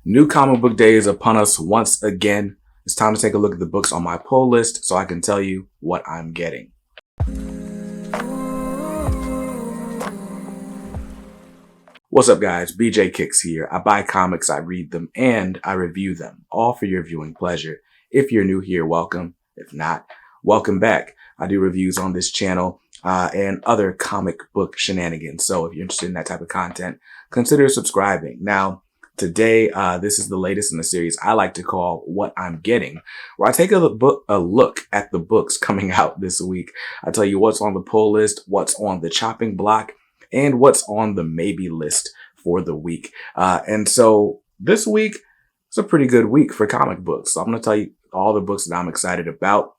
New comic book day is upon us once again. It's time to take a look at the books on my pull list so I can tell you what I'm getting. What's up, guys? BJ Kicks here. I buy comics, I read them, and I review them, all for your viewing pleasure. If you're new here, welcome. If not, welcome back. I do reviews on this channel and other comic book shenanigans. So if you're interested in that type of content, consider subscribing. Now, today, this is the latest in the series I like to call What I'm Getting, where I take a look at the books coming out this week. I tell you what's on the pull list, what's on the chopping block, and what's on the maybe list for the week. And so this week, it's a pretty good week for comic books. So I'm going to tell you all the books that I'm excited about,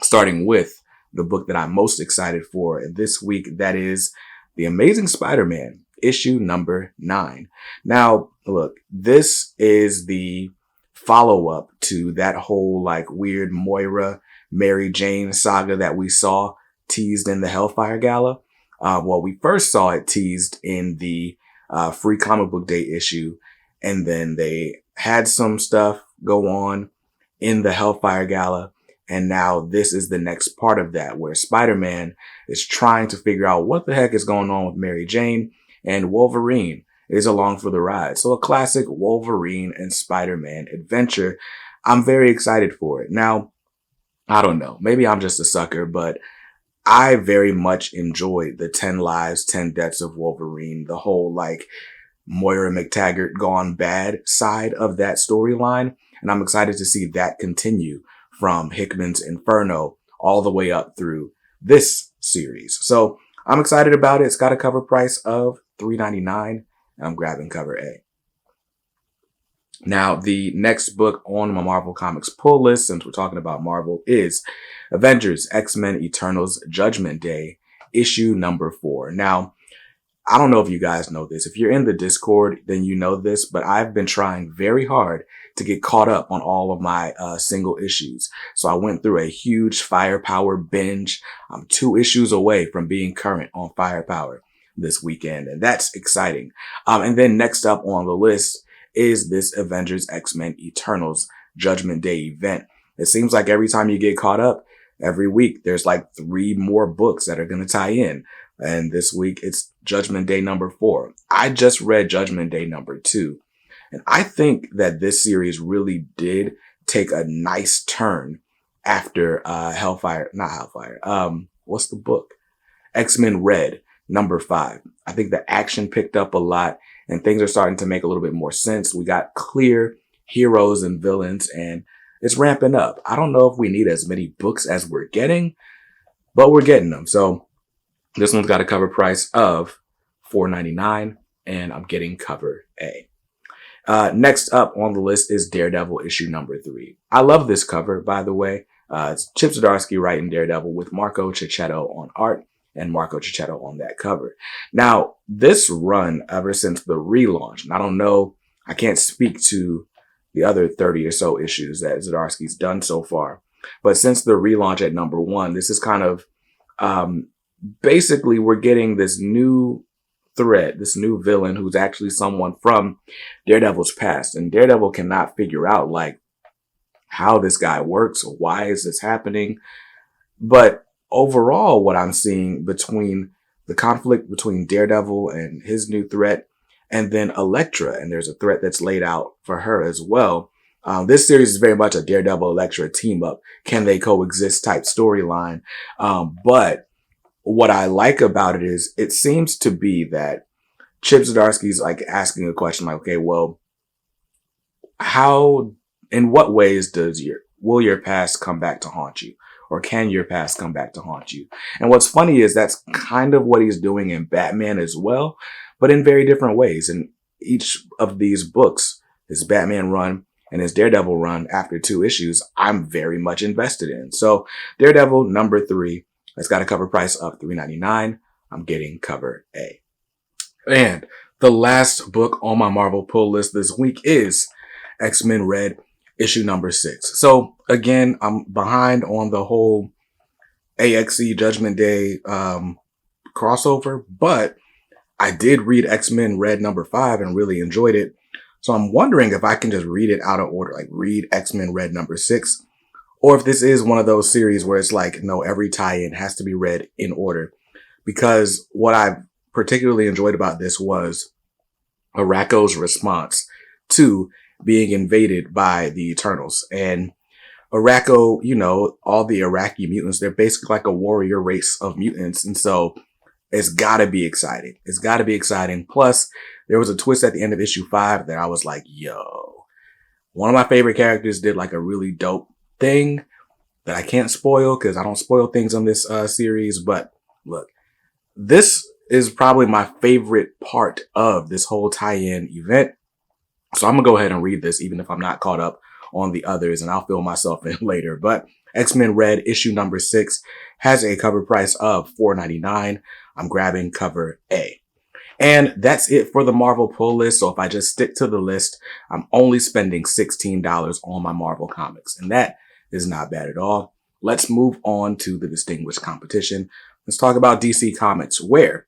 starting with the book that I'm most excited for this week. That is The Amazing Spider-Man, issue number 9. Now, look, this is the follow-up to that whole like weird Moira, Mary Jane saga that we saw teased in the Hellfire Gala. Well, we first saw it teased in the Free Comic Book Day issue, and then they had some stuff go on in the Hellfire Gala, and now this is the next part of that, where Spider-Man is trying to figure out what the heck is going on with Mary Jane, and Wolverine is along for the ride. So a classic Wolverine and Spider-Man adventure. I'm very excited for it. Now, I don't know, maybe I'm just a sucker, but I very much enjoyed the 10 Lives, 10 Deaths of Wolverine, the whole like Moira McTaggart gone bad side of that storyline. And I'm excited to see that continue from Hickman's Inferno all the way up through this series. So I'm excited about it. It's got a cover price of $3.99, and I'm grabbing cover A. Now, the next book on my Marvel Comics pull list, since we're talking about Marvel, is Avengers X-Men Eternals Judgment Day, issue number 4. Now, I don't know if you guys know this. If you're in the Discord, then you know this, but I've been trying very hard to get caught up on all of my single issues. So I went through a huge Firepower binge. I'm 2 issues away from being current on Firepower this weekend, and that's exciting. And then next up on the list is this Avengers X-Men Eternals Judgment Day event. It seems like every time you get caught up, every week, there's like 3 more books that are going to tie in. And this week, it's Judgment Day number 4. I just read Judgment Day number 2. And I think that this series really did take a nice turn after what's the book? X-Men Red number 5. I think the action picked up a lot and things are starting to make a little bit more sense. We got clear heroes and villains, and it's ramping up. I don't know if we need as many books as we're getting, but we're getting them. So this one's got a cover price of $4.99, and I'm getting cover A. Next up on the list is Daredevil issue number 3. I love this cover, by the way. It's Chip Zdarsky writing Daredevil with Marco Cicchetto on art and Marco Cicchetto on that cover. Now, this run ever since the relaunch, and I don't know, I can't speak to the other 30 or so issues that Zdarsky's done so far, but since the relaunch at number 1, this is kind of, basically we're getting this new threat, this new villain who's actually someone from Daredevil's past, and Daredevil cannot figure out like how this guy works or why is this happening. But overall, what I'm seeing between the conflict between Daredevil and his new threat, and then Elektra, and there's a threat that's laid out for her as well. This series is very much a Daredevil Elektra team up. Can they coexist type storyline? But what I like about it is it seems to be that Chip Zdarsky's like asking a question like, okay, well, in what ways will your past come back to haunt you? Or can your past come back to haunt you? And what's funny is that's kind of what he's doing in Batman as well, but in very different ways. And each of these books, his Batman run and his Daredevil run after 2 issues, I'm very much invested in. So Daredevil number 3, it's got a cover price of $3.99. I'm getting cover A. And the last book on my Marvel pull list this week is X-Men Red issue number 6. So again, I'm behind on the whole AXE Judgment Day crossover, but I did read X-Men Red number 5 and really enjoyed it. So I'm wondering if I can just read it out of order, like read X-Men Red #6, or if this is one of those series where it's like, no, every tie-in has to be read in order. Because what I particularly enjoyed about this was Arako's response to being invaded by the Eternals. And Arako, all the Iraqi mutants, they're basically like a warrior race of mutants. And so it's gotta be exciting. It's gotta be exciting. Plus, there was a twist at the end of issue 5 that I was like, yo, one of my favorite characters did like a really dope thing that I can't spoil because I don't spoil things on this series. But look, this is probably my favorite part of this whole tie-in event. So I'm gonna go ahead and read this, even if I'm not caught up on the others, and I'll fill myself in later. But X-Men Red issue #6 has a cover price of $4.99. I'm grabbing cover A. And that's it for the Marvel pull list. So if I just stick to the list, I'm only spending $16 on my Marvel comics. And that is not bad at all. Let's move on to the distinguished competition. Let's talk about DC Comics, where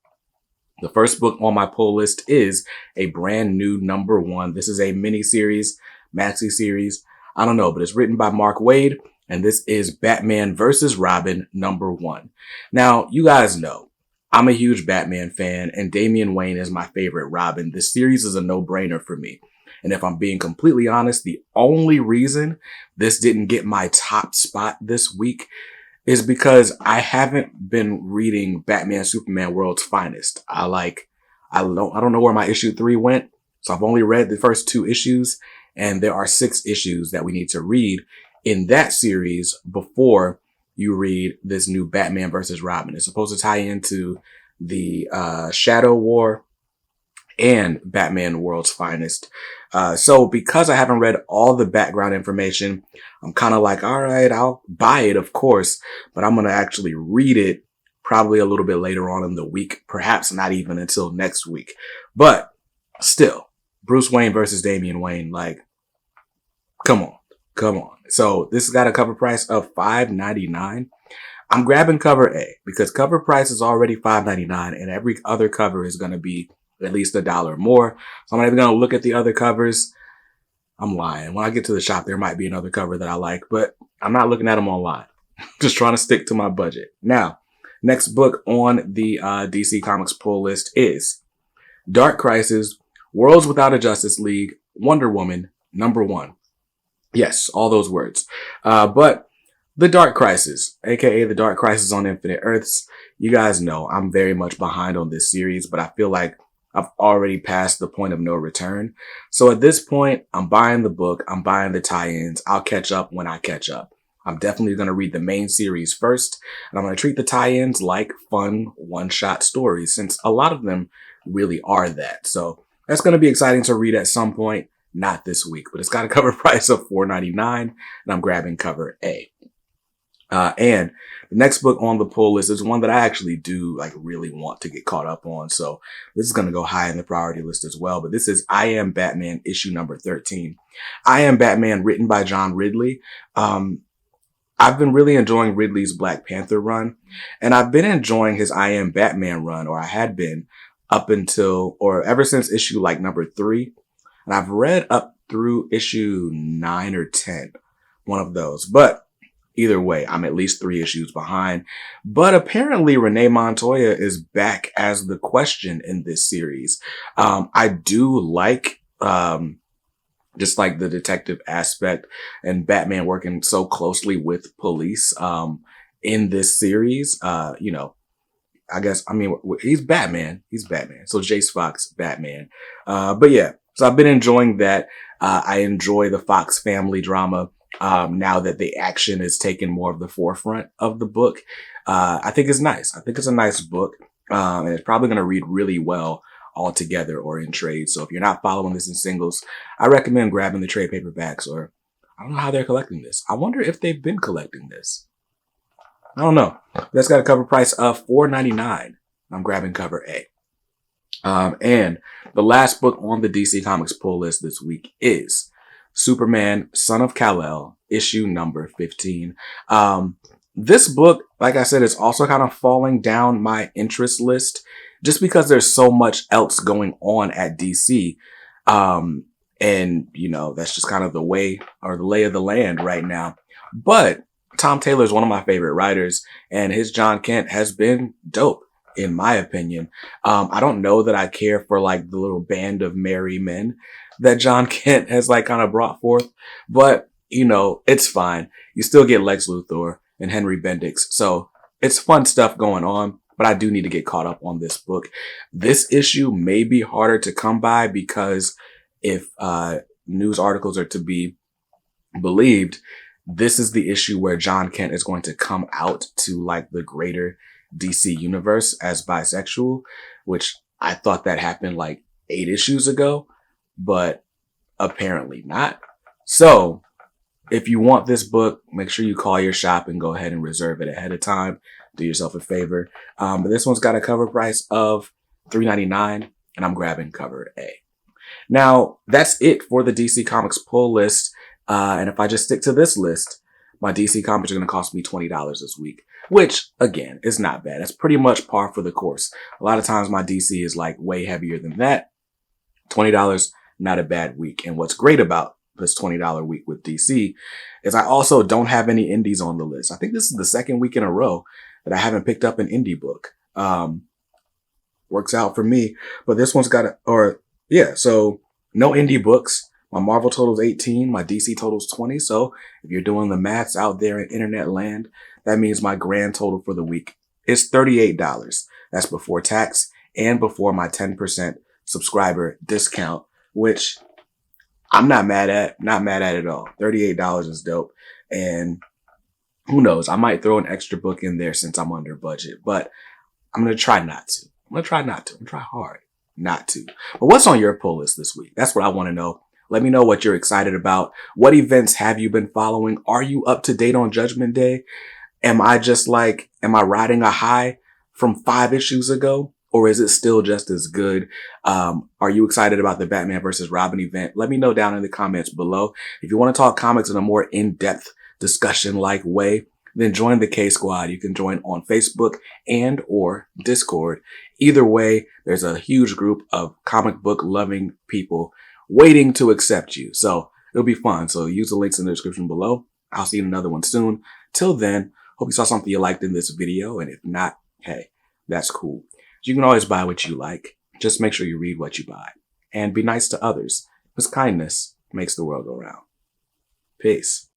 the first book on my pull list is a brand new #1. This is a mini series, maxi series. I don't know, but it's written by Mark Waid, and this is Batman vs. Robin #1. Now, you guys know, I'm a huge Batman fan, and Damian Wayne is my favorite Robin. This series is a no-brainer for me. And if I'm being completely honest, the only reason this didn't get my top spot this week is because I haven't been reading Batman Superman World's Finest. I don't know where my issue 3 went. So I've only read the first 2 issues, and there are 6 issues that we need to read in that series before you read this new Batman vs. Robin. It's supposed to tie into the Shadow War and Batman World's Finest. So because I haven't read all the background information, I'm kind of like, all right, I'll buy it, of course, but I'm going to actually read it probably a little bit later on in the week, perhaps not even until next week. But still, Bruce Wayne versus Damian Wayne, like, come on. So this has got a cover price of $5.99. I'm grabbing cover A because cover price is already $5.99 and every other cover is going to be at least $1 more. So I'm not even going to look at the other covers. I'm lying. When I get to the shop, there might be another cover that I like, but I'm not looking at them online. Just trying to stick to my budget. Now, next book on the DC Comics pull list is Dark Crisis, Worlds Without a Justice League, Wonder Woman, #1. Yes, all those words. But the Dark Crisis, aka the Dark Crisis on Infinite Earths, you guys know I'm very much behind on this series, but I feel like I've already passed the point of no return. So at this point, I'm buying the book. I'm buying the tie-ins. I'll catch up when I catch up. I'm definitely going to read the main series first, and I'm going to treat the tie-ins like fun one-shot stories, since a lot of them really are that. So that's going to be exciting to read at some point. Not this week, but it's got a cover price of $4.99, and I'm grabbing cover A. And the next book on the pull list is one that I actually do really want to get caught up on. So this is going to go high in the priority list as well. But this is I Am Batman issue #13. I Am Batman, written by John Ridley. I've been really enjoying Ridley's Black Panther run, and I've been enjoying his I Am Batman run, or I had been ever since issue #3. And I've read up through issue 9 or 10, one of those. But either way, I'm at least 3 issues behind. But apparently Renee Montoya is back as the Question in this series. I do like just the detective aspect and Batman working so closely with police in this series. He's Batman. So Jace Fox, Batman. But yeah. So I've been enjoying that. I enjoy the Fox family drama now that the action is taking more of the forefront of the book. I think it's nice. I think it's a nice book. And it's probably going to read really well all together or in trade. So if you're not following this in singles, I recommend grabbing the trade paperbacks, or I don't know how they're collecting this. I wonder if they've been collecting this. I don't know. That's got a cover price of $4.99. I'm grabbing cover A. And the last book on the DC Comics pull list this week is Superman, Son of Kal-El, issue #15. This book, like I said, is also kind of falling down my interest list just because there's so much else going on at DC. And, that's just kind of the way or the lay of the land right now. But Tom Taylor is one of my favorite writers, and his John Kent has been dope, in my opinion. I don't know that I care for like the little band of merry men that John Kent has like kind of brought forth, but it's fine. You still get Lex Luthor and Henry Bendix. So it's fun stuff going on, but I do need to get caught up on this book. This issue may be harder to come by because if news articles are to be believed, this is the issue where John Kent is going to come out to like the greater DC universe as bisexual, which I thought that happened like 8 issues ago, but apparently not. So if you want this book, make sure you call your shop and go ahead and reserve it ahead of time. Do yourself a favor. But this one's got a cover price of $3.99, and I'm grabbing cover A. Now, that's it for the DC Comics pull list. And if I just stick to this list, my DC Comics are going to cost me $20 this week, which, again, is not bad. That's pretty much par for the course. A lot of times my DC is like way heavier than that. $20, not a bad week. And what's great about this $20 week with DC is I also don't have any indies on the list. I think this is the second week in a row that I haven't picked up an indie book. Works out for me, but this one's got so no indie books. My Marvel total's 18, my DC total's 20. So if you're doing the maths out there in internet land, that means my grand total for the week is $38. That's before tax and before my 10% subscriber discount, which I'm not mad at at all. $38 is dope. And who knows, I might throw an extra book in there since I'm under budget, but I'm going to try not to. I'm going to try hard not to. But what's on your pull list this week? That's what I want to know. Let me know what you're excited about. What events have you been following? Are you up to date on Judgment Day? Am I riding a high from 5 issues ago? Or is it still just as good? Are you excited about the Batman versus Robin event? Let me know down in the comments below. If you want to talk comics in a more in-depth discussion-like way, then join the K Squad. You can join on Facebook and or Discord. Either way, there's a huge group of comic book loving people waiting to accept you. So it'll be fun. So use the links in the description below. I'll see you in another one soon. Till then, hope you saw something you liked in this video. And if not, hey, that's cool. You can always buy what you like. Just make sure you read what you buy. And be nice to others, because kindness makes the world go round. Peace.